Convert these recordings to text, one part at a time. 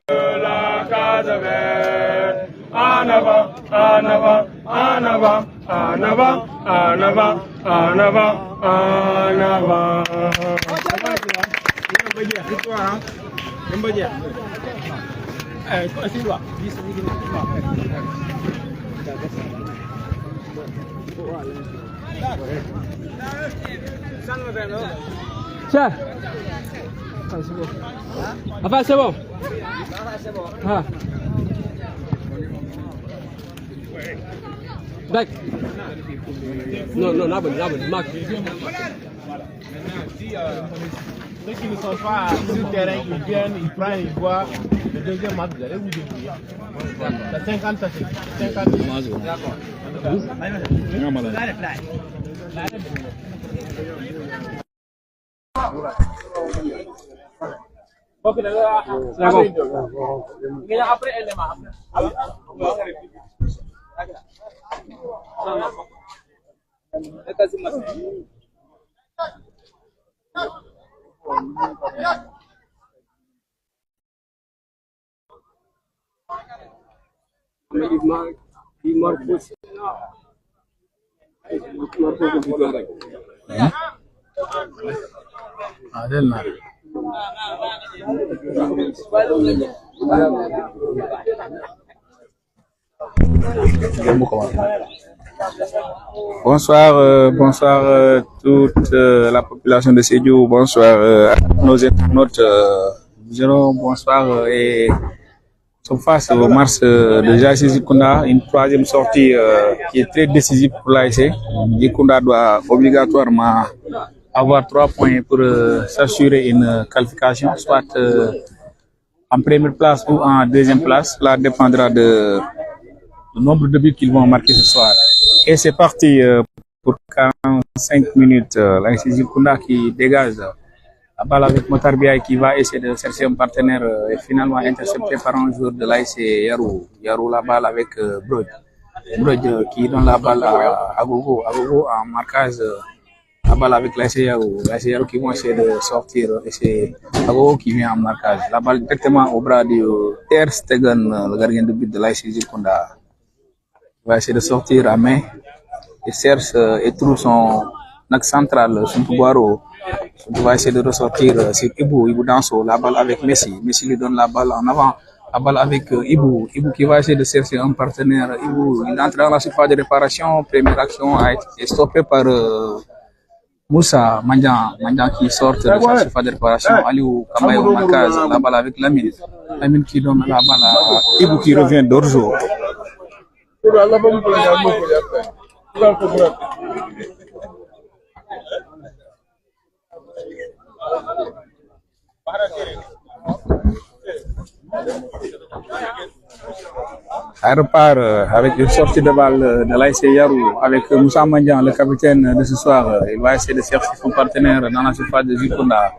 la case verte. En avant, en avant, en avant, en avant, en avant, en avant, en avant. Tiens. C'est bon. Enfin, c'est bon. Ah. D'accord. Non, non, là, Marc. Ceux qui ne sont pas sur le terrain, ils viennent, ils prennent, ils voient. Le deuxième match, vous allez vous débrouiller. C'est 50 D'accord. Bonsoir, bonsoir toute la population de Sédhiou, bonsoir nos internautes, bonsoir et sommes face au mars de Jaïs Zikounda, une troisième sortie qui est très décisive pour l'ASC. Zikounda doit obligatoirement avoir 3 points pour s'assurer une qualification, soit en première place ou en deuxième place. Cela dépendra du nombre de buts qu'ils vont marquer ce soir. Et c'est parti pour 45 minutes. L'ASC Zikounda qui dégage la balle avec Motar Biaye qui va essayer de chercher un partenaire et finalement intercepté par un joueur de l'ASC Yarou. Yarou la balle avec Brod. Brod qui donne la balle à Agogo. Agogo en marquage la balle avec l'ASC Yarou. L'ASC Yarou qui vont essayer de sortir et c'est Agogo qui vient en marquage. La balle directement au bras de Ter Stegen, le gardien de but de l'ASC Zikounda. Il va essayer de sortir à main et cherche et trouve son axe central, son Boiro. Il va essayer de ressortir sur Ibou Danso, la balle avec Messi. Messi lui donne la balle en avant, la balle avec Ibou. Ibou qui va essayer de chercher un partenaire. Ibou, il entre dans la surface de réparation. Première action a été stoppée par Moussa Mandian qui sort de sa surface de réparation. Aliou Kambaye au marquage, la balle avec Lamine. Lamine qui donne la balle à Ibou qui revient d'Orzo. Elle repart avec une sortie de balle de l'ASC Yarou avec Moussa Mandian, le capitaine de ce soir. Il va essayer de chercher son partenaire dans la surface de Zikounda.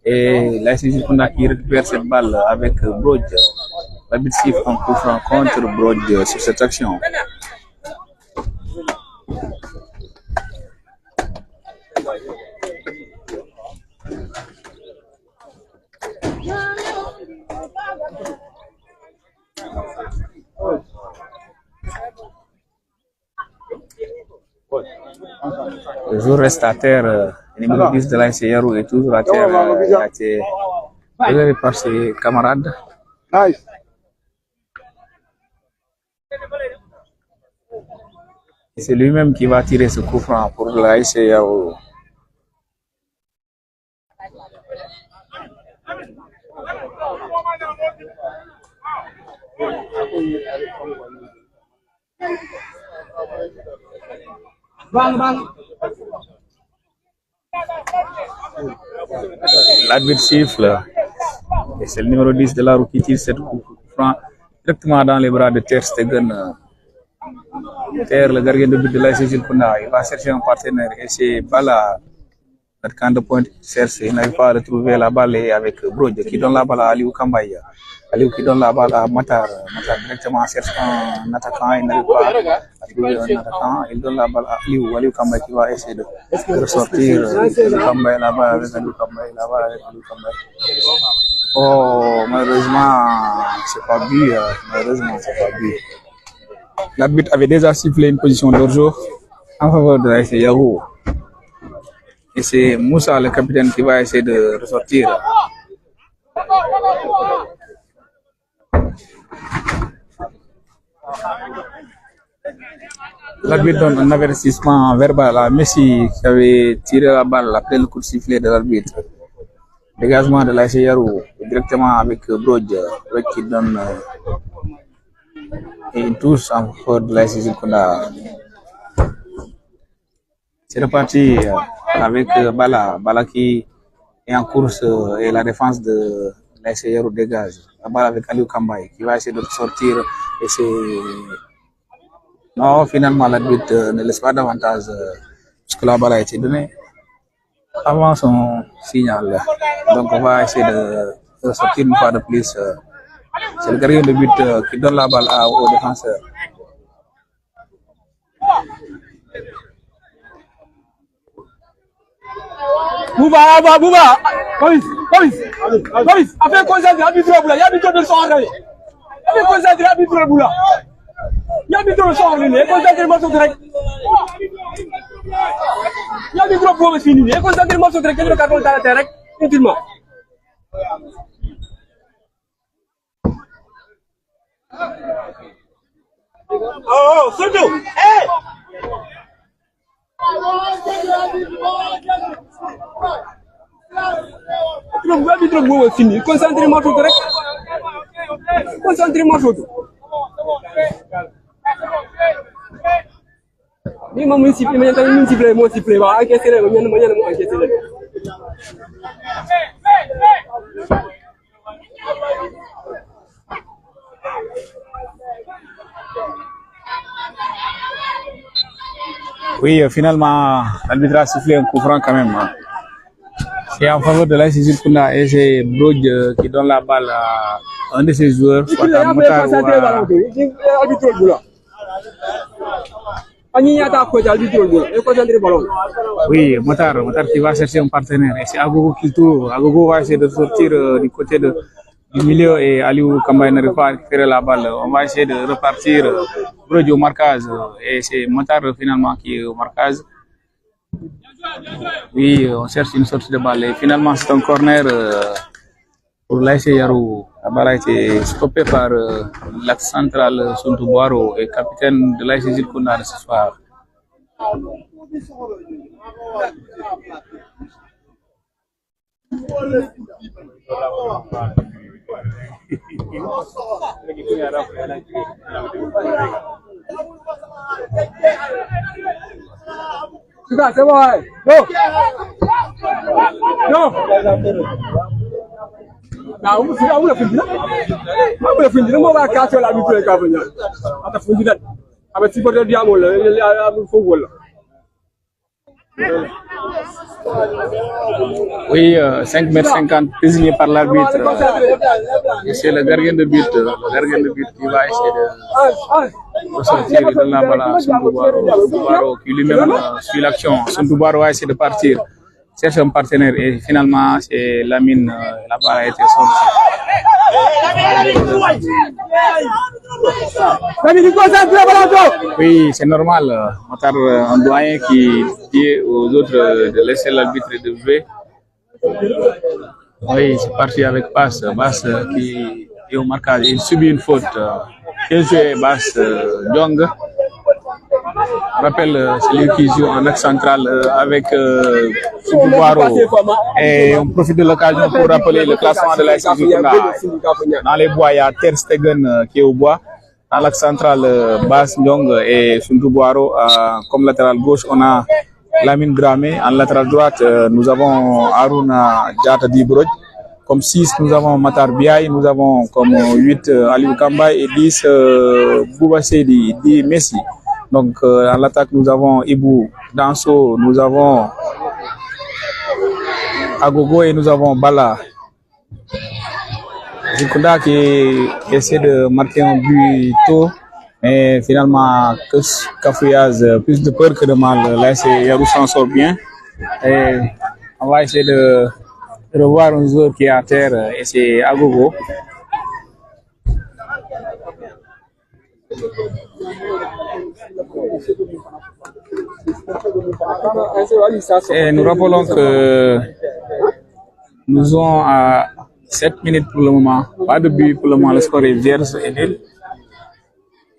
Et l'ASC Zikounda qui récupère cette balle avec Brod. L'arbitre siffle en coup franc contre Brod sur cette action. Le jour reste à terre. Le numéro 10 de l'ASC Yarou est toujours à terre. Il a été relevé par ses camarades. C'est lui-même qui va tirer ce coup franc pour l'ASC Yarou. L'arbitre siffle et c'est le numéro 10 de la roue qui tire cette coup franc directement dans les bras de Ter Stegen. Ter, le gardien de but de l'ASC Zikounda, il va chercher un partenaire et c'est Bala, notre camp de pointe, cherche, il n'arrive pas à retrouver la balle avec Brod qui donne la balle à Aliou Kambaye. Aliou qui donne la balle à Matar. Matar directement cherche un attaquant, il n'arrive pas à trouver un attaquant. Il donne la balle à Aliou Kambaye qui va essayer de ressortir. Aliou Kambaye là-bas avec Aliou Kambaye, là-bas avec Aliou Kambaye. Oh, malheureusement, c'est pas but. Malheureusement, c'est pas but. L'arbitre avait déjà sifflé une position d'hors-jeu en faveur de l'AS Yahoo. Et c'est Moussa, le capitaine, qui va essayer de ressortir. L'arbitre donne un avertissement verbal à Messi qui avait tiré la balle après le coup de sifflet de l'arbitre. Dégagement de l'AS Yahoo directement avec Brodj qui donne une touche en faveur de l'AS Zikunda. C'est reparti avec Bala qui est en course et la défense de l'AS Yahoo dégage. La balle avec Aliou Kambaye qui va essayer de sortir et c'est... Non, finalement l'arbitre ne laisse pas davantage puisque la balle a été donnée avant son signal. Donc on va essayer de sortir une fois de plus. C'est le gardien de but qui donne la balle au défenseur. Bouba, police, afin concentrer l'arbitre Boula, il y a l'arbitre de son arrêt. Afin concentrer l'arbitre Boula. Il y a l'arbitre de son arrêt, concentrer le morceau direct. Il y a l'arbitre Boula fini, concentrer le morceau direct, le carton de direct, inutilement. Oh, surtout, hey! L'arbitre Boula fini, concentrer le morceau direct. Concentrer le morceau. Ni ma municipal, mais il y a municipal, municipal, va encaisser les, moi encaisser les. Oui, finalement, l'arbitre a sifflé un coup franc quand même. C'est en faveur de l'AS Zikunda et c'est Brodj qui donne la balle à un de ses joueurs, soit à Motar ou à... Oui, Motar qui va chercher un partenaire. Et c'est Agogo qui trouve. Agogo va essayer de sortir du côté du milieu et Aliou Kambaye n'arrive pas à récupérer la balle. On va essayer de repartir Brodj au marquage. Et c'est Motar finalement qui est au marquage. Oui, on cherche une sortie de balle. Et finalement, c'est un corner pour l'AS Yahoo. La balle a été stoppée par l'axe central Suntu Boaro et capitaine de l'AS Zikunda de ce soir. C'est bon, non. Now, we are finna. I will finish. No more catch all the people coming. At the food that. I will see what they are all. I will forward. Oui, 5,50 m désigné par l'arbitre. Et c'est le gardien de but qui va essayer de ressortir de la balle à Suntu Boaro qui lui-même suit l'action. Suntu Boaro va essayer de partir, cherche un partenaire et finalement c'est Lamine, la balle a été sortie. Oui, c'est normal. Motar, un doyen qui dit aux autres de laisser l'arbitre de jouer. Oui, c'est parti avec Bass qui est au marquage. Il subit une faute. Il joue Bass Jong. Je rappelle, c'est lui qui joue en axe central avec Suntu Boaro. Et on profite de l'occasion pour rappeler le classement de l'AS Zikunda. Dans les bois, il y a Ter Stegen qui est au bois. Dans l'axe central, Bass Jong et Suntu Boaro. Comme latéral gauche, on a Lamine Dramé. En latéral droite, nous avons Aruna Diata Di Brodj. Comme 6, nous avons Matar Biaye. Nous avons comme 8 Aliou Kambaye et 10 Bouba Seydi, 10 Messi. Donc, en l'attaque, nous avons Ibou Danso, nous avons Agogo et nous avons Bala. Zikunda qui essaie de marquer un but tôt, mais finalement, Cafouillaz, plus de peur que de mal. Là, Yahoo s'en sort bien. Et on va essayer de revoir un joueur qui est à terre et c'est Agogo. Et nous rappelons que nous sommes à 7 minutes pour le moment. Pas de but pour le moment, le score est vierge et nul.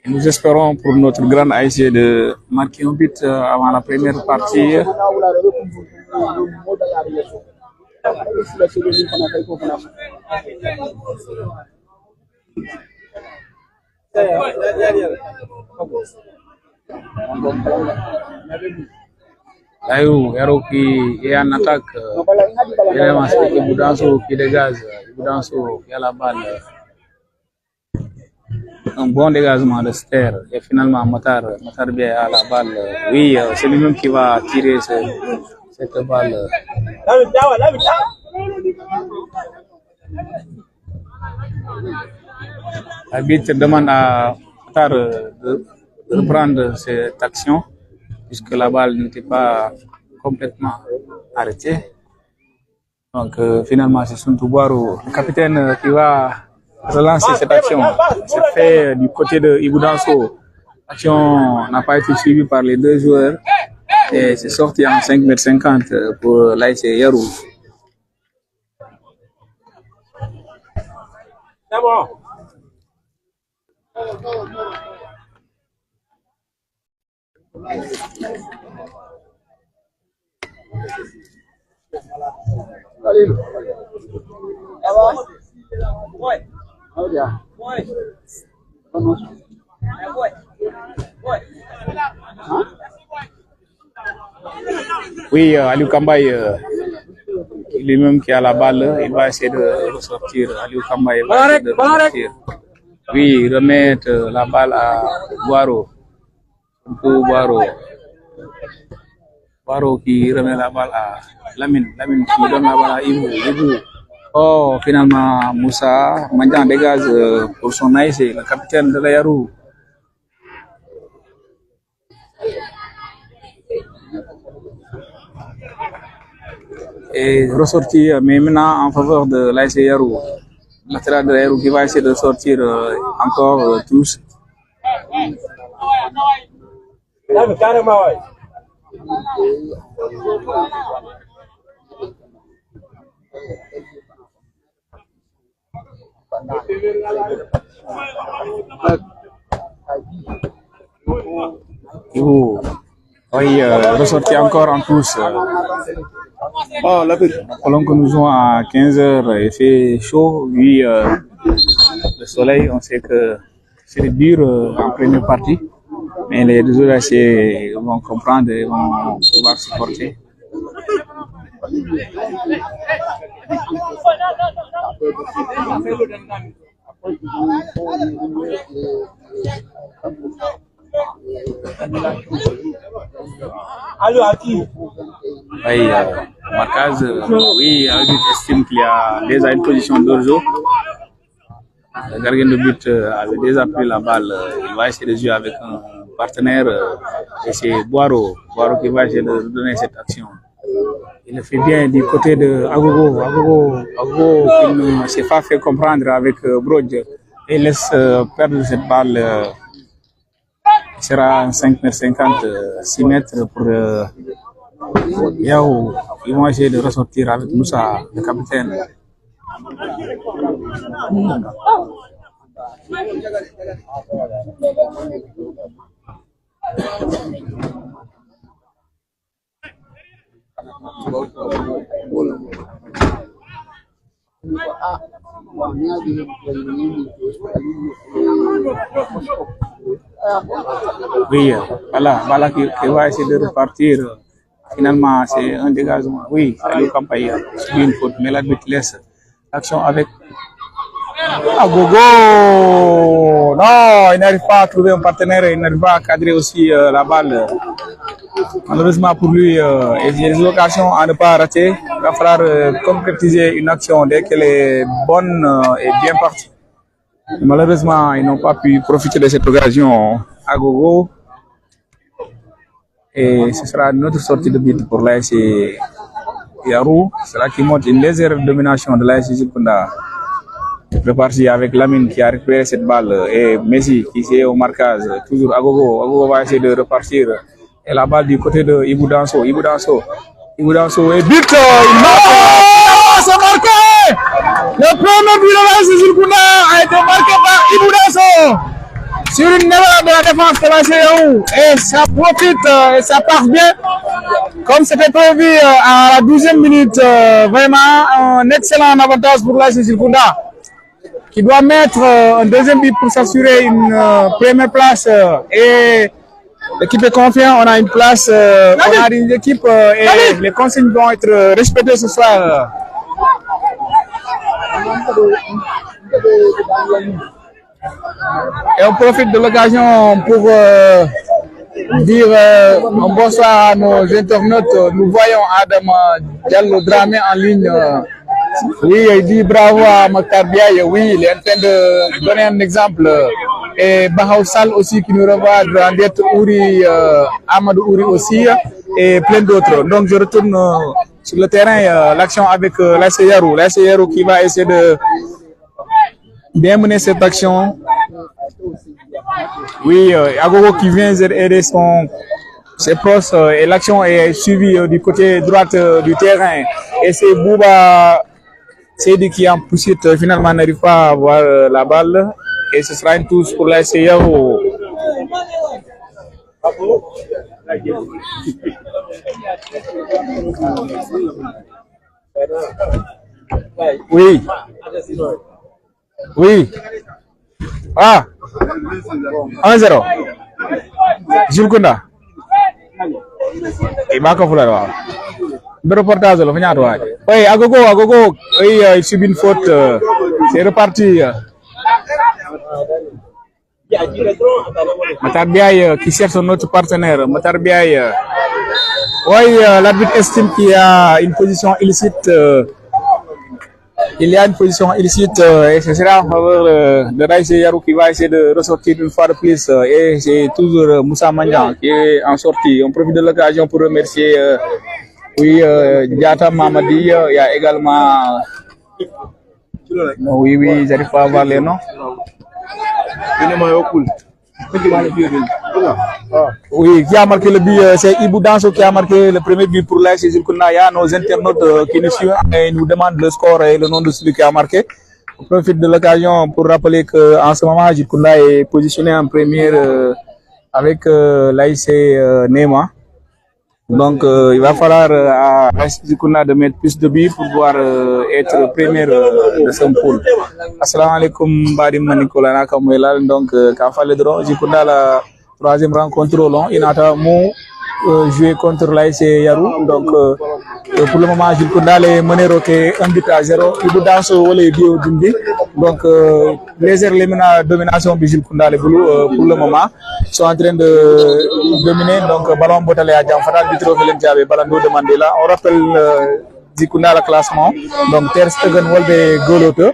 Et nous espérons pour notre grande ASC de marquer un but avant la première partie. Yaro qui est en attaque, vraiment c'est Iboudanso qui dégage, Iboudanso qui a la balle. Un bon dégagement de Ster et finalement Matar bien à la balle. Oui, c'est lui-même qui va tirer cette balle. L'arbitre demande à Matar de reprendre cette action puisque la balle n'était pas complètement arrêtée. Donc finalement c'est Suntou Boiro, le capitaine, qui va relancer cette action. C'est fait du côté de Iboudanso. L'action n'a pas été suivie par les deux joueurs et c'est sorti en 5,50 m pour l'ASC Yarou. Oui, Aliou Kambaye, lui-même qui a la balle, il va essayer de ressortir. Aliou Kambaye va essayer de ressortir. Oui, remettre la balle à Boiro. Boiro qui remet la balle à Lamine qui donne la balle à Ibou. Oh, finalement, Moussa Mandian dégage pour son ASC, le capitaine de la Yarou. Et ressorti, mais maintenant en faveur de l'ASC Yarou. Latéral de la Yarou qui va essayer de sortir encore tous. Oui, ressorti encore en tous. Oh, alors que nous sommes à 15 h, il fait chaud. Oui, le soleil, on sait que c'est dur en première partie, mais les deux autres vont comprendre et vont pouvoir supporter. Oui, Marcaz, oui, estime qu'il y a déjà une position d'Orzo. Le gardien de but avait déjà pris la balle. Il va essayer de jouer avec un partenaire. Et c'est Boiro qui va essayer de donner cette action. Il le fait bien du côté de Agogo qui ne s'est pas fait comprendre avec Brodj. Et laisse perdre cette balle. Il sera en 5,50 m, 6 mètres pour Yahoo. Ils vont essayer de ressortir avec Moussa, le capitaine. Oui, voilà qui va essayer de repartir. Finalement, c'est un dégagement. Oui, Aliou Kambaye subit une faute, mais l'arbitre laisse l'action avec Agogo. Non, il n'arrive pas à trouver un partenaire, il n'arrive pas à cadrer aussi la balle. Malheureusement pour lui, il y a des occasions à ne pas rater. Il va falloir concrétiser une action dès qu'elle est bonne et bien partie. Malheureusement, ils n'ont pas pu profiter de cette occasion à Gogo. Et ce sera notre sortie de but pour l'ASC Yarou. C'est là qui montre une légère domination de l'AS Zilkunda. Reparti avec Lamine qui a récupéré cette balle et Messi qui est au marquage. Toujours Agogo. Agogo va essayer de repartir. Et la balle du côté de Ibou Danso. Ibou Danso et but. Il marque. C'est marqué. Le premier but de l'AS Zilkunda a été marqué par Ibou Danso sur une erreur de la défense de l'AS Yarou. Et ça profite et ça passe bien. Comme c'était prévu à la 12e minute, vraiment un excellent avantage pour l'AS Zilkunda qui doit mettre un deuxième but pour s'assurer une première place et l'équipe est confiante, on a une place, on a une équipe et les consignes vont être respectées ce soir. Et on profite de l'occasion pour dire un bonsoir à nos internautes. Nous voyons Adam Diallo Dramé en ligne. Oui, il dit bravo à Mokhtar Biaye. Oui, il est en train de donner un exemple. Et Bahaou Sall aussi qui nous revoit, Randet Ouri, Amadou Ouri aussi, et plein d'autres. Donc je retourne sur le terrain, l'action avec l'AS Yarou. L'AS Yarou qui va essayer de bien mener cette action. Oui, Agogo qui vient aider ses proches et l'action est suivie du côté droite du terrain. Et c'est Bouba Seydi qui en poursuite finalement n'arrive pas à avoir la balle. Et ce sera une touche pour l'AS Yarou. Oui. Oui. Ah. 1-0. Zilkunda. Et Baka Foulard. Le reportage de l'Offignat. Oui, Agogo. Oui, il subit une faute. C'est reparti. Mokhtar Biaye qui cherche son autre partenaire. Mokhtar Biaye. Oui, l'arbitre estime qu'il y a une position illicite. Il y a une position illicite et ce sera en faveur de l'AS Yarou qui va essayer de ressortir une fois de plus. Et c'est toujours Moussa Magnan qui est en sortie. On profite de l'occasion pour remercier Diata Mamadi. Il y a également... Oui, j'arrive pas à voir les noms. Oui, qui a marqué le but, c'est Ibou Danso qui a marqué le premier but pour l'AS Zilkunda. Il y a nos internautes qui nous suivent et nous demandent le score et le nom de celui qui a marqué. On profite de l'occasion pour rappeler qu'en ce moment, Zilkunda est positionné en première avec l'AS Nema. Donc, il va falloir à l'AS Zilkunda de mettre plus de buts pour pouvoir être première de son pool. Assalamu alaikum, Badim Manikola Nakamwelal. Donc, Kafale Dron, Zilkunda la troisième rencontre au long. Il a joué contre l'AS Yarou. Donc, pour le moment, Zilkunda les mené 1-0. Il vous danse au bio d'Indi. Donc, légère domination de Zilkunda les Boulou pour le moment. Ils sont en train de dominer. Donc, ballon botalé à Djamfara, Vitro Felenjabe, ballon de Mandela. On rappelle Zilkunda le classement. Donc, Ter Stegen Wolbe Goloto.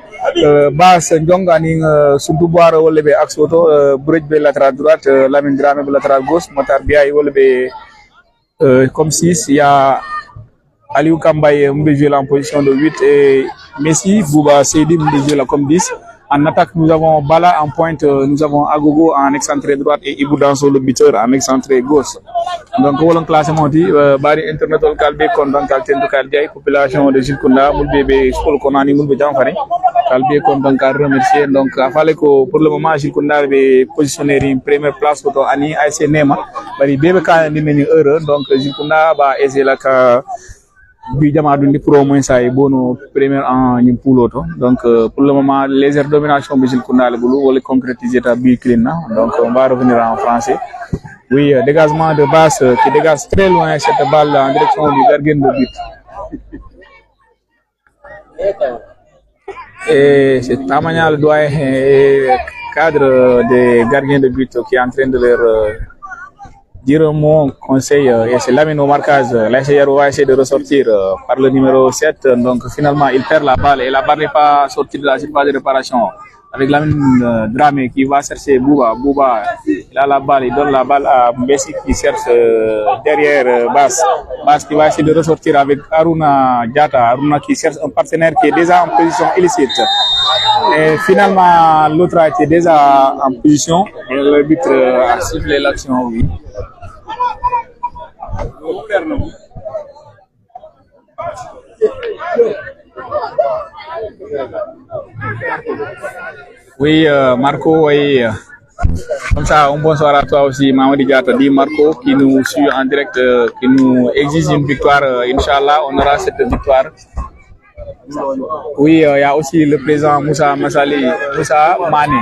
Bas Ndjong Aning Suntuboar Wolbe Axoto. Bridge latéral droite. Lamine Dramé latéral gauche. Mokhtar Biaye Wolbe comme 6. Il y a Aliou Kambaye Mbéjoué en position de 8 et Messi, Bouba Seydi Mbéjoué comme 10. En attaque, nous avons Bala en pointe, nous avons Agogo en excentré droite et Ibou Danso le buteur en excentré gauche. Donc, on classement dit, Bari Internet au Calbe, Kondan Kalten de Kaldiaï, population de Zilkunda, Moulbébé, Skol Konani, Moulbé Janfari, Kalbe, Kondan Kal remercier. Donc, il fallait que pour le moment, Zilkunda est positionné une première place pour Ani, AS Nema, Bari Bébé Kan, heureux. Donc, Zilkunda va essayer la bi Jamadou pour au moins ça est bon première en une poule. Donc pour le moment légère domination de Zilkunda le boulot le concrétiser ta but clean. Donc on va revenir en français. Oui, dégagement de basse qui dégage très loin cette balle en direction du gardien de but. Et c'est Tamania le doyen cadre des gardiens de but qui est en train de leur dire mon conseil et c'est Lamine au marquage. L'AS Yarou va essayer de ressortir par le numéro 7. Donc finalement il perd la balle et la balle n'est pas sortie de la surface de réparation. avec Lamine Dramé qui va chercher Bouba. Bouba, il a la balle, il donne la balle à Messi qui cherche derrière Bass. Bass qui va essayer de ressortir avec Aruna Diata. Aruna qui cherche un partenaire qui est déjà en position illicite. Et finalement, l'autre a été déjà en position. Et l'arbitre a sifflé l'action, oui. Oui, Marco, oui. Comme ça, un bonsoir à toi aussi, Mamadi Diata, dit Marco, qui nous suit en direct, qui nous exige une victoire. Inch'Allah, on aura cette victoire. Oui, il y a aussi le président Moussa Massali, Moussa Mané,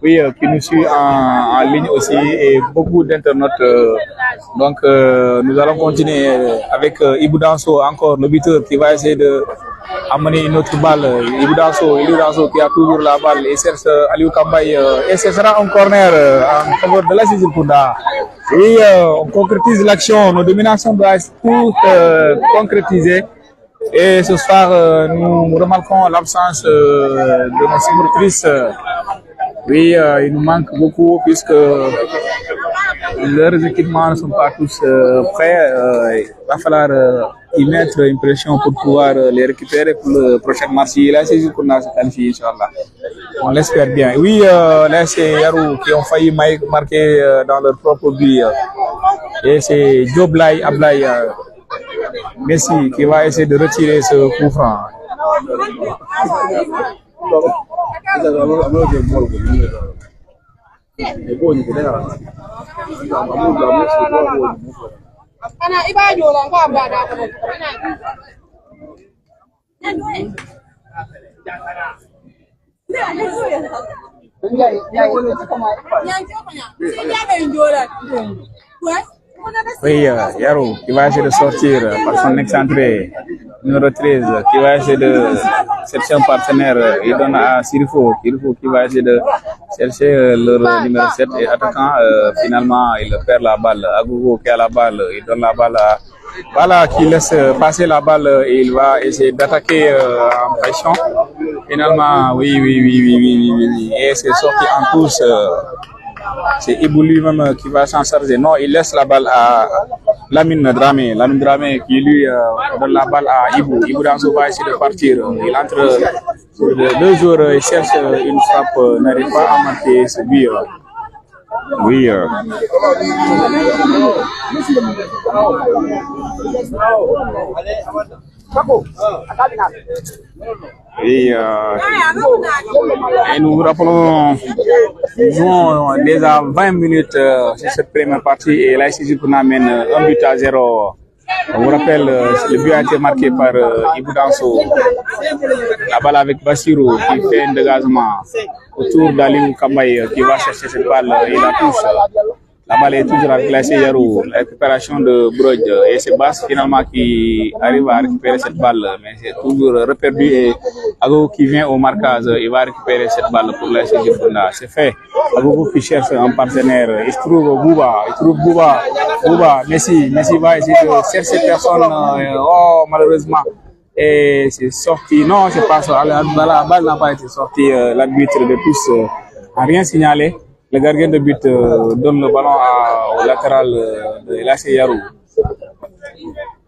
oui, qui nous suit en ligne aussi, et beaucoup d'internautes. Donc, nous allons continuer avec Ibou Danso, encore le buteur, qui va essayer de amener une autre balle. Ibou Danso qui a toujours la balle et cherche Aliou Kambaye, et ce sera un corner en faveur de la Sicile Kounda. Oui, on concrétise l'action, nos dominations doivent être toutes concrétisées. Et ce soir, nous remarquons l'absence de nos supportrices. Oui, il nous manque beaucoup puisque leurs équipements ne sont pas tous prêts. Il va falloir y mettre une pression pour pouvoir les récupérer pour le prochain match. Là, c'est juste qu'on a se qualifié, Inch'Allah. On l'espère bien. Oui, là, c'est Yarou qui ont failli marquer dans leur propre but. Et c'est Joblay Ablay. Messi qui va essayer de retirer ce coup franc. Oui, Yarou qui va essayer de sortir par son excentré numéro 13, qui va essayer de chercher un partenaire. Il donne à Sirifo qui va essayer de chercher le numéro 7 et attaquant. Finalement, il perd la balle. Agogo qui a la balle, il donne la balle à Voilà, qui laisse passer la balle et il va essayer d'attaquer en pression. Finalement, oui. Et c'est sorti en touche. C'est Ibou lui-même qui va s'en charger. Non, il laisse la balle à Lamine Dramé. Lamine Dramé qui lui donne la balle à Ibou. Ibou Danso va essayer de partir. Il entre sur deux joueurs, il cherche une frappe, n'arrive pas à marquer ce but. Oui. Et nous rappelons, nous jouons déjà 20 minutes sur cette première partie et là, ici, on amène 1-0. On vous rappelle, le but a été marqué par Ibou Danso. La balle avec Bassirou qui fait un dégagement autour d'Aliou Kambaye qui va chercher cette balle et la touche. La balle est toujours avec la Yarou, la récupération de Brodj et c'est Bass finalement qui arrive à récupérer cette balle, mais c'est toujours reperdu et Agogo qui vient au marquage, il va récupérer cette balle pour la Funda. C'est fait. Agogo qui cherche un partenaire, il trouve Bouba, Messi va essayer de chercher personne, malheureusement. Et c'est sorti, non, c'est pas ça, la balle n'a pas été sortie, l'arbitre de tous n'a rien signalé. Le gardien de but donne le ballon au latéral de l'AC Yarou.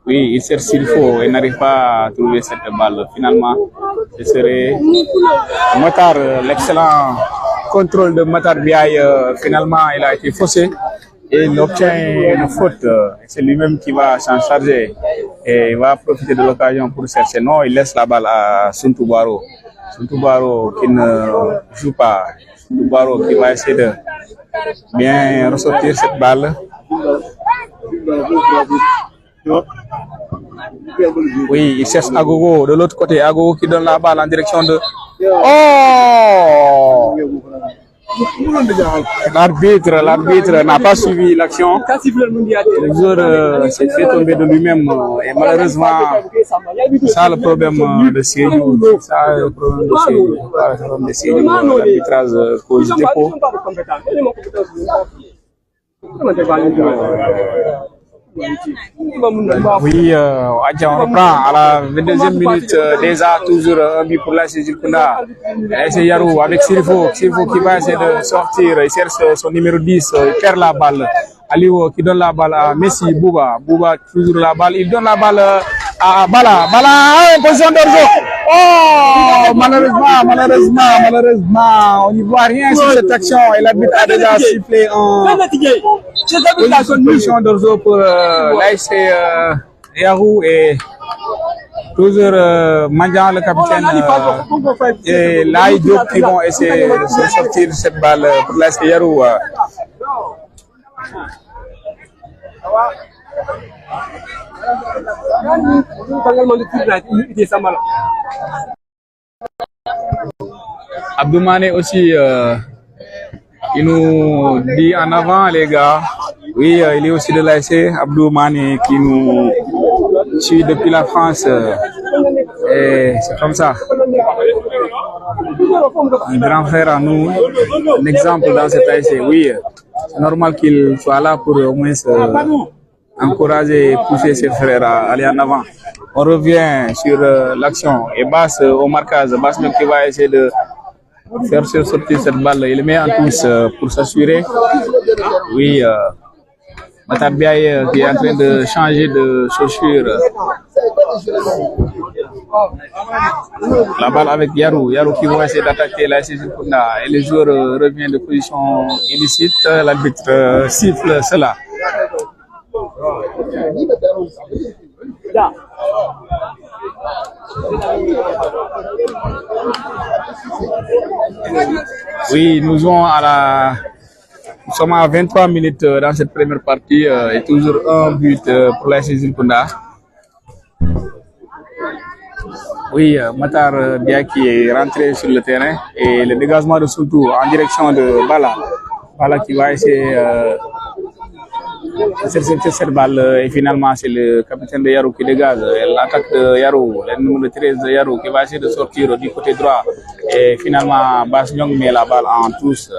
Oui, il cherche s'il faut et n'arrive pas à trouver cette balle. Finalement, ce serait Matar, l'excellent contrôle de Matar Biaye. Finalement, il a été faussé et il obtient une faute. C'est lui-même qui va s'en charger et il va profiter de l'occasion pour chercher. Non, il laisse la balle à Suntou Baro. Suntou Baro qui ne joue pas. Baro qui va essayer de bien ressortir cette balle. Oui, il cherche Agogo de l'autre côté. Agogo qui donne la balle en direction de... Oh! L'arbitre n'a pas suivi l'action. Le joueur s'est fait tomber de lui-même et malheureusement, ça le problème de Sédhiou. L'arbitrage cause dépôt. Oui, on reprend à la 22e minute déjà, toujours un but pour la Kunda. C'est Yarou avec Sirifo qui va essayer de sortir, il cherche son numéro 10, il perd la balle. Aliou qui donne la balle à Messi, Bouba toujours la balle, il donne la balle à Bala, position d'orzo. Oh, malheureusement, on n'y voit rien sur cette action et l'arbitre a déjà sifflé en position d'orzo pour l'ASC Yarou et toujours Mandian, le capitaine, et Laï Diop qui vont essayer de sortir cette balle pour l'ASC Yarou. Abdou Mané aussi, il nous dit en avant les gars. Oui, il est aussi de l'ASC Abdou Mané qui nous suit depuis la France. Et c'est comme ça. Un grand frère à nous, un exemple dans cet ASC. Oui, c'est normal qu'il soit là pour au moins encourager et pousser ses frères à aller en avant. On revient sur l'action et Bass au marquage. Bass qui va essayer de faire sortir cette balle. Il met en touche pour s'assurer. Oui, Matar Biaye qui est en train de changer de chaussure. La balle avec Yarou qui va essayer d'attaquer la Kunda et le joueur revient de position illicite. L'arbitre siffle cela. Oui, nous sommes à 23 minutes dans cette première partie et toujours un but pour la Kunda. Oui, Matar Dia qui est rentré sur le terrain et le dégagement de Soutou en direction de Bala. Bala qui va essayer de cette balle et finalement c'est le capitaine de Yarou qui dégage. L'attaque de Yarou, le numéro 13 de Yarou qui va essayer de sortir du côté droit et finalement Bass Nyong met la balle en touche.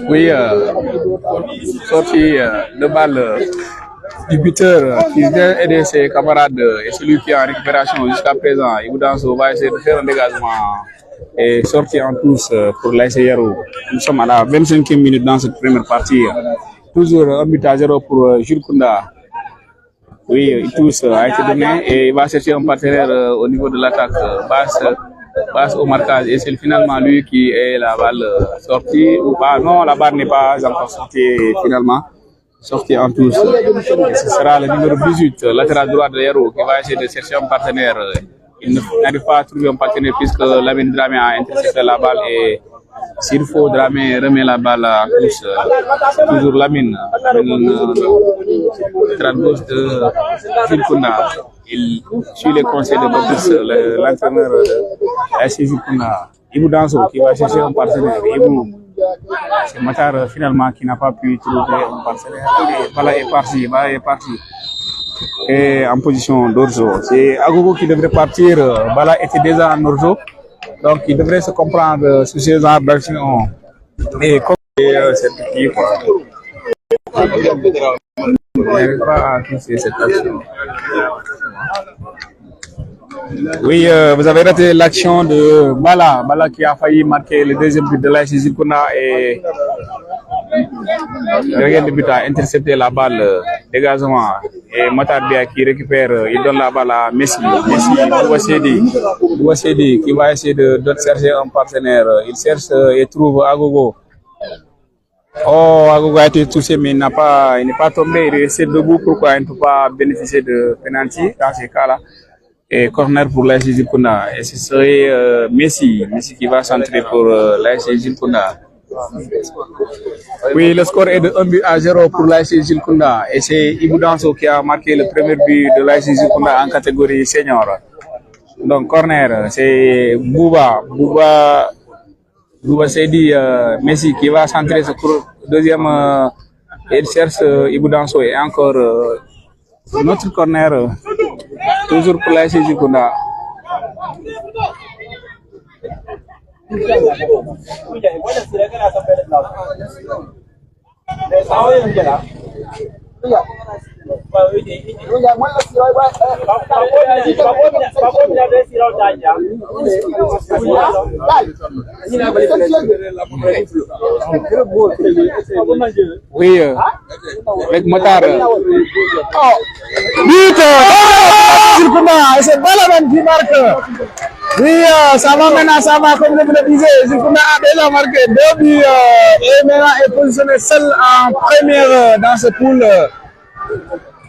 Oui, sortie de balle du buteur qui vient aider ses camarades et celui qui est en récupération jusqu'à présent. Iboudanso va essayer de faire un dégagement et sortir en touche pour l'ASC Yarou. Nous sommes à la 25e minute dans cette première partie. Toujours un but à 0 pour Jules Kunda. Oui, il touche a été donné et il va chercher un partenaire au niveau de l'attaque. Basse au marquage et c'est finalement lui qui est la balle sortie ou pas. Non, la balle n'est pas encore sortie finalement. Sortie en touche. Et ce sera le numéro 18, latéral droit de Yarou, qui va essayer de chercher un partenaire. Il n'arrive pas à trouver un partenaire puisque Lamine Dramé a intercepté la balle et s'il faut, Dramé remet la balle en touche. C'est toujours Lamine, latéral gauche de Jules Kunda. Il suit les conseils de Baptiste, l'entraîneur de l'ASC Kunda. Ibou Danso qui va chercher un partenaire. C'est Matar finalement qui n'a pas pu trouver un partenaire. Bala est parti. Et en position d'orzo. C'est Agogo qui devrait partir. Bala était déjà en orzo. Donc il devrait se comprendre sur ces genre d'action. Mais comme cette équipe, il n'arrive pas à toucher cette action. Oui, vous avez raté l'action de Bala. Bala qui a failli marquer le deuxième but de l'ASC Kunda et le deuxième but a intercepté la balle. Dégagement. et Matar Bia qui récupère, il donne la balle à Messi. Bouba Sedi qui va essayer de chercher un partenaire. Il cherche et trouve Agogo. Oh, Agogo a été touché mais il n'est pas tombé. Il est resté debout. Pourquoi il ne peut pas bénéficier de penalty dans ces cas-là? Et corner pour l'AS Djilkounda. Et ce serait Messi qui va centrer pour l'AS Djilkounda. Oui, le score est de 1-0 pour l'AS Djilkounda. Et c'est Ibou Danso qui a marqué le premier but de l'AS Djilkounda en catégorie senior. Donc corner, c'est Bouba Sedi, Messi qui va centrer ce deuxième. Il cherche Ibou Danso et encore notre corner. Toujours pour l'AS Djilkounda. Oui, avec Matar. But! Et c'est Balaban qui marque. Oui, ça va maintenant, ça va, comme je vous le disais, Djilkounda a déjà marqué 2 buts et maintenant est positionné seul en première dans ce pool.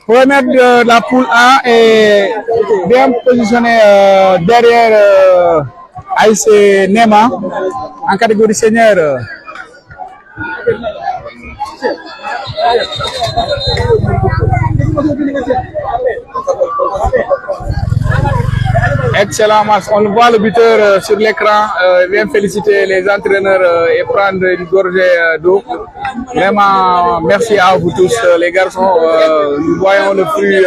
Première de la poule A et bien positionné derrière AS Nema en catégorie senior. Excellent match. On voit le buteur sur l'écran. Vient féliciter les entraîneurs et prendre une gorgée d'eau. Vraiment, merci à vous tous, les garçons. Nous voyons le fruit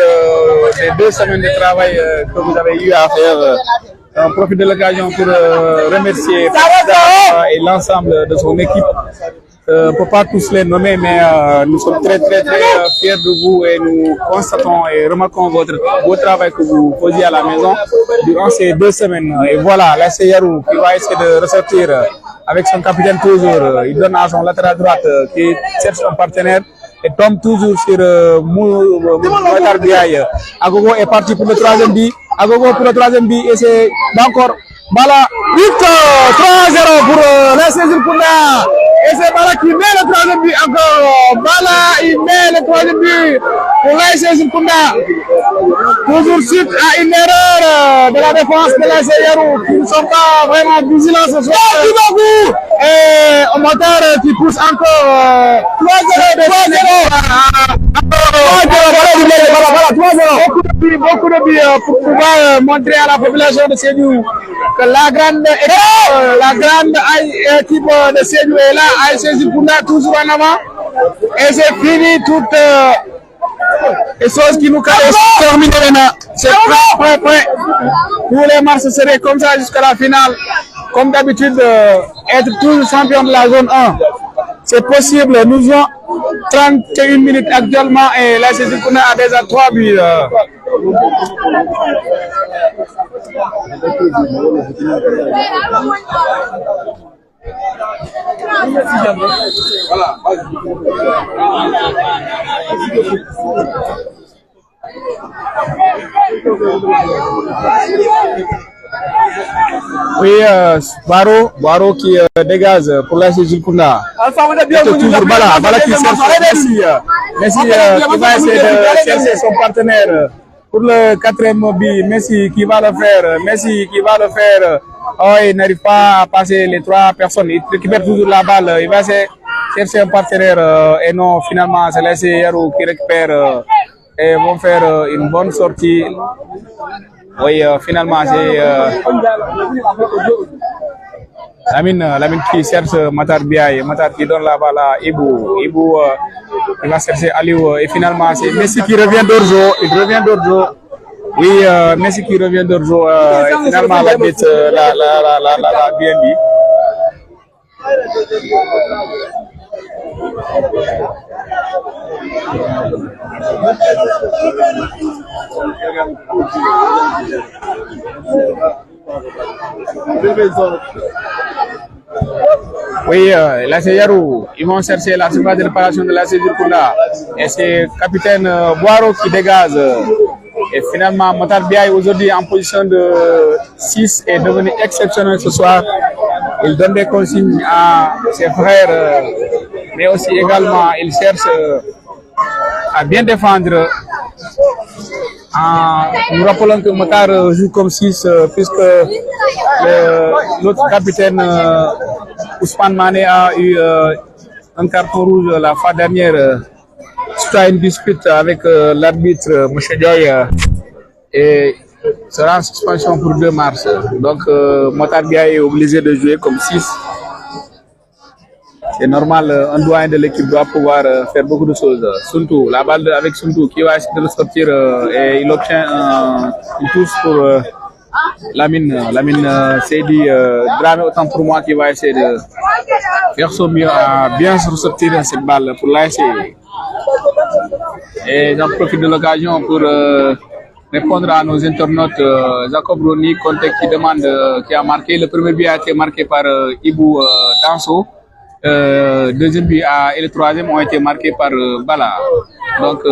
des 2 semaines de travail que vous avez eu à faire. On profite de l'occasion pour remercier et l'ensemble de son équipe. On ne peut pas tous les nommer, mais nous sommes très fiers de vous et nous constatons et remarquons votre travail que vous faisiez à la maison durant ces 2 semaines. Et voilà, l'AS Yarou qui va essayer de ressortir avec son capitaine toujours. Il donne à son latéral droite qui cherche un partenaire et tombe toujours sur Matar Biaye. Agogo est parti pour le 3e but. Agogo pour le 3e but et c'est encore Bala. 3-0 pour l'AS Djilkounda. Et c'est Bala qui met le 3e but encore. Bala, il met le 3e but pour l'AS Djilkounda. Toujours suite à une erreur de la défense de l'AS Yarou qui ne sont pas vraiment vigilants ce soir. Et au moteur qui pousse encore 3-0. Beaucoup de buts pour pouvoir montrer à la population de Sédhiou que la grande équipe de Sédhiou est là, AS Djilkounda toujours en avant. Et c'est fini toutes les choses qui nous caressent. Terminé maintenant. C'est prêt. Tous les matchs seraient comme ça jusqu'à la finale. Comme d'habitude, être toujours champion de la zone 1. C'est possible. Nous avons 31 minutes actuellement et l'AS Djilkounda a déjà 3 buts. Oui, Baro qui dégage pour l'AS Djilkounda. Toujours Bala qui cherche Messi qui va essayer de chercher son partenaire pour le 4e but. Messi qui va le faire. Oh, il n'arrive pas à passer les 3 personnes. Il récupère toujours la balle. Il va essayer de chercher un partenaire et non, finalement, c'est l'AS Yarou qui récupère et vont faire une bonne sortie. Oui, finalement, c'est Lamine qui cherche Matar Biaye. Matar qui donne la balle à Ibou. Ibou qui va chercher Aliou. Et finalement, c'est Messi qui revient d'Orzo. Oui, Messi qui revient d'Orzo. Et finalement, la bête la bien dit. Oui, la Yarou, ils vont chercher la surface de réparation de la Kunda. Et c'est capitaine Boiro qui dégage. Et finalement, Motar Biaï, aujourd'hui en position de 6, est devenu exceptionnel ce soir. Il donne des consignes à ses frères, mais aussi également, il cherche à bien défendre. Nous rappelons que Motar joue comme 6, puisque l'autre capitaine, Ousmane Mané, a eu un carton rouge la fois dernière suite à une dispute avec l'arbitre M. Dioy et sera en suspension pour 2 mars. Donc Motar Biaï est obligé de jouer comme 6. C'est normal, un doyen de l'équipe doit pouvoir faire beaucoup de choses. Suntu, la balle avec Suntu qui va essayer de le sortir et il obtient une touche pour Lamine Seydi Dramé, autant pour moi qui va essayer de faire son mieux à bien se ressortir cette balle pour l'ASC. Et j'en profite de l'occasion pour répondre à nos internautes. Jacob Roni, Conte qui demande, qui a marqué. Le premier but a été marqué par Ibou Danso. Deuxième but et le troisième ont été marqués par Bala. Donc,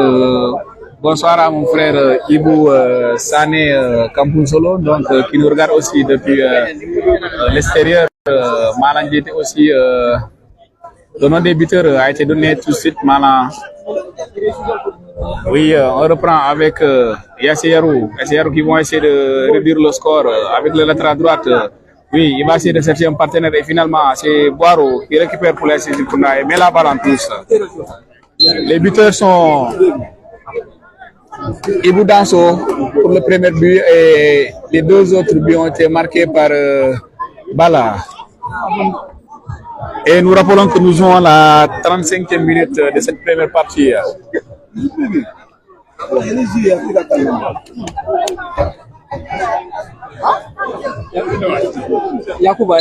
bonsoir à mon frère Ibou Sané Kampoun Solo, donc, qui nous regarde aussi depuis l'extérieur. Malan était aussi, le nom des buteurs a été donné tout de suite. Malan. Oui, on reprend avec Yasseyarou qui vont essayer de réduire le score avec le latéral droite. Oui, il va essayer de chercher un partenaire et finalement c'est Boiro qui récupère pour la saisie et met la balle en touche. Les buteurs sont Ibou Danso pour le premier but et les 2 autres buts ont été marqués par Bala. Et nous rappelons que nous jouons la 35e minute de cette première partie. Yacouba,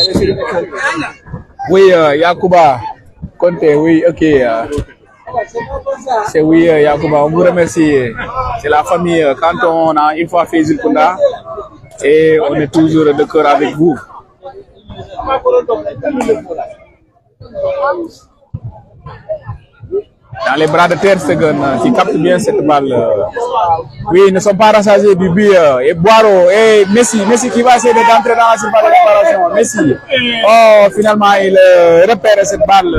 oui, Yacouba, Conte, oui, ok. C'est oui, Yacouba, on vous remercie. C'est la famille, quand on a une fois fait Zilkunda, et on est toujours de cœur avec vous. Dans les bras de Ter Stegen qui capte bien cette balle. Oui, ils ne sont pas rassasiés du but. Et Boiro et Messi qui va essayer d'entrer dans la surface de réparation. Messi. Oh, finalement, il repère cette balle.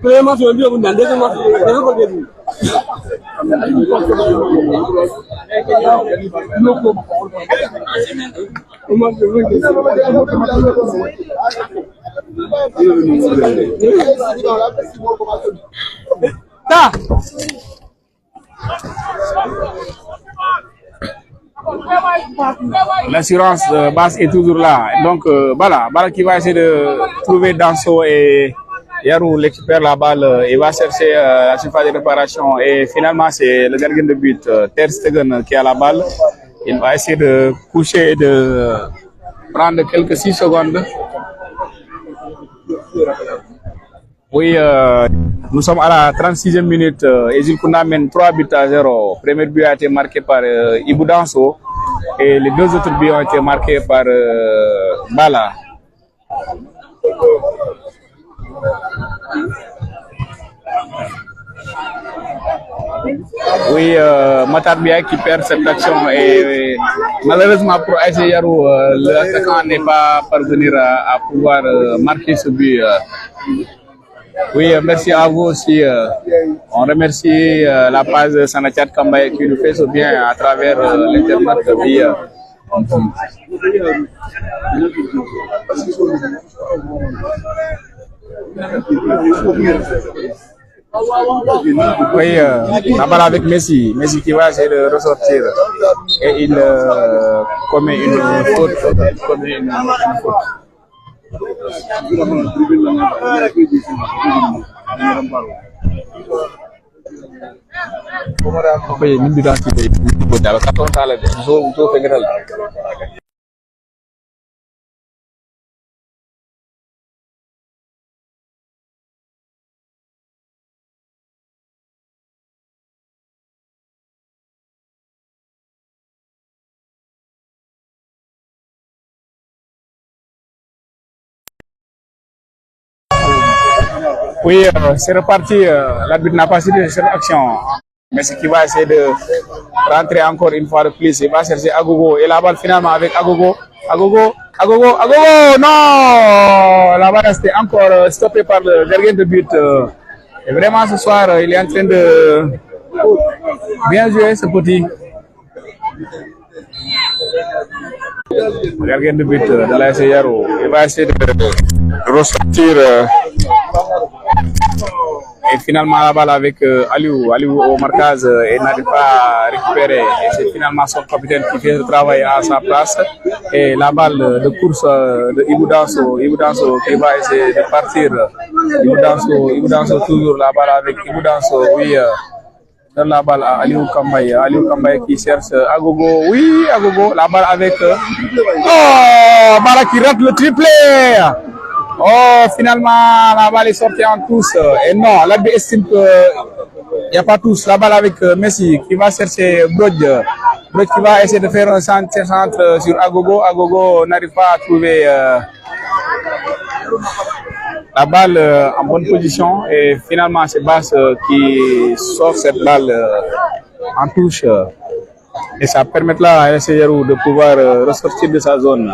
premier match, on dit, deuxième match, L'assurance basse est toujours là. Donc, Bala qui va essayer de trouver Danso et Yarou récupère la balle et va chercher la surface de réparation. Et finalement, c'est le gardien de but, Ter Stegen, qui a la balle. Il va essayer de coucher et de prendre quelques 6 secondes. Oui, nous sommes à la 36e minute et Zilkunda mène 3-0. Premier but a été marqué par Ibou Danso et les 2 autres buts ont été marqués par Bala. Oui, Motar Biaï qui perd cette action et malheureusement pour ASC Yarou, l'attaquant n'est pas parvenu à pouvoir marquer ce but. Oui, merci à vous aussi. On remercie la page Sanachat Kambaye qui nous fait ce bien à travers l'internet. Oui, la balle avec Messi qui va essayer de ressortir et il commet une faute. Oui, c'est reparti. L'arbitre n'a pas suivi cette action. Mais ce qui va essayer de rentrer encore une fois de plus, il va chercher Agogo. Et la balle finalement avec Agogo. Agogo, non! La balle était encore stoppée par le gardien de but. Et vraiment ce soir, il est en train de bien jouer ce petit. Le gardien de but de l'AS Yaro. Il va essayer de ressortir. Et finalement la balle avec Aliou au marquage et n'arrive pas à récupérer. Et c'est finalement son capitaine qui fait le travail à sa place. Et la balle de course de Ibou Danso qui va essayer de partir. Ibou Danso toujours la balle avec Ibou Danso, oui. Donne la balle à Aliou Kambaye qui cherche Agogo, oui Agogo, la balle avec oh, Bara qui rate le triplé. Oh, finalement, la balle est sortie en touche. Et non, l'arbitre estime qu'il n'y a pas touche. La balle avec Messi qui va chercher Brodj. Brodj qui va essayer de faire un centre sur Agogo. Agogo n'arrive pas à trouver la balle en bonne position. Et finalement, c'est Bass qui sort cette balle en touche. Et ça permettra à AS Yaro de pouvoir ressortir de sa zone.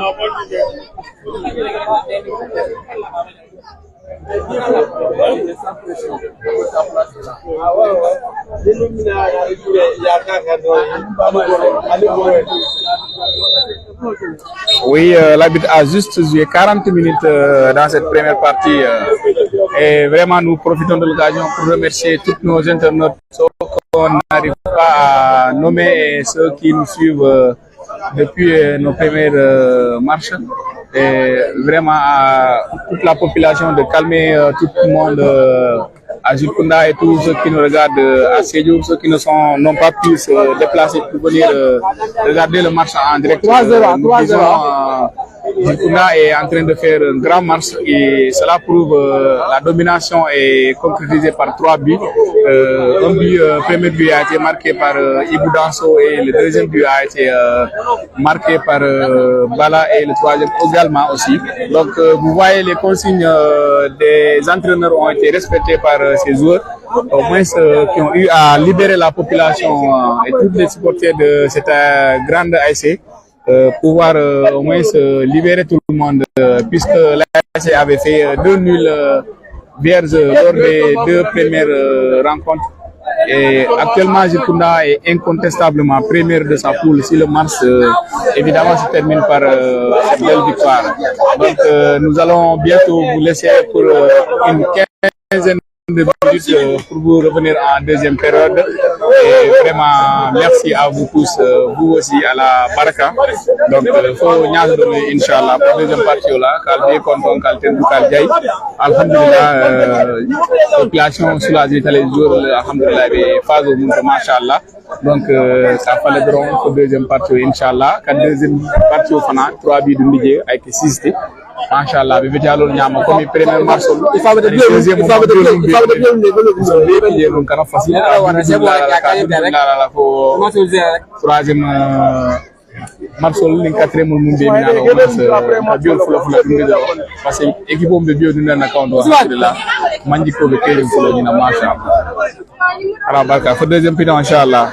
Oui, l'arbitre a juste joué 40 minutes dans cette première partie. Et vraiment, nous profitons de l'occasion pour remercier tous nos internautes qu'on n'arrive pas à nommer et ceux qui nous suivent depuis nos premières marches. Et vraiment à toute la population de calmer tout le monde à Jikunda et tous ceux qui nous regardent à Sédhiou, ceux qui n'ont pas pu se déplacer pour venir regarder le match en direct. Jikunda est en train de faire une grande marche et cela prouve la domination est concrétisée par 3 buts. Un but, premier but a été marqué par Ibou Danso et le deuxième but a été marqué par Bala et le troisième également aussi. Donc vous voyez les consignes des entraîneurs ont été respectées par ces joueurs, au moins qui ont eu à libérer la population et tous les supporters de cette grande ASC. Pouvoir au moins libérer tout le monde puisque l'ASC avait fait 2 nuls vierges lors des 2 premières rencontres et actuellement Jikunda est incontestablement première de sa poule. Si le match évidemment se termine par cette belle victoire, donc nous allons bientôt vous laisser pour une quinzaine de minutes pour vous revenir en deuxième période. Et vraiment merci à vous tous, vous aussi à la Baraka. Donc faut ñaan do inshallah pour deuxième partie là kal bi konton kal ten kal jay alhamdulillah population soulagée les jours alhamdulillah be phase mun machallah. Donc ça fallait donc pour deuxième partie inshallah kan deuxième partie fana 3 bi du midje ay ke 6 Machallah, bébé Diallo nyama comme premier match. Il faut deuxième troisième Marsol lin quatrième mun be mina no ka biol fula parce que équipe on be biol dina na kawo alhamdulillah manji ko be kele fula dina masha Allah ala barka fa deuxième mi-temps inchallah.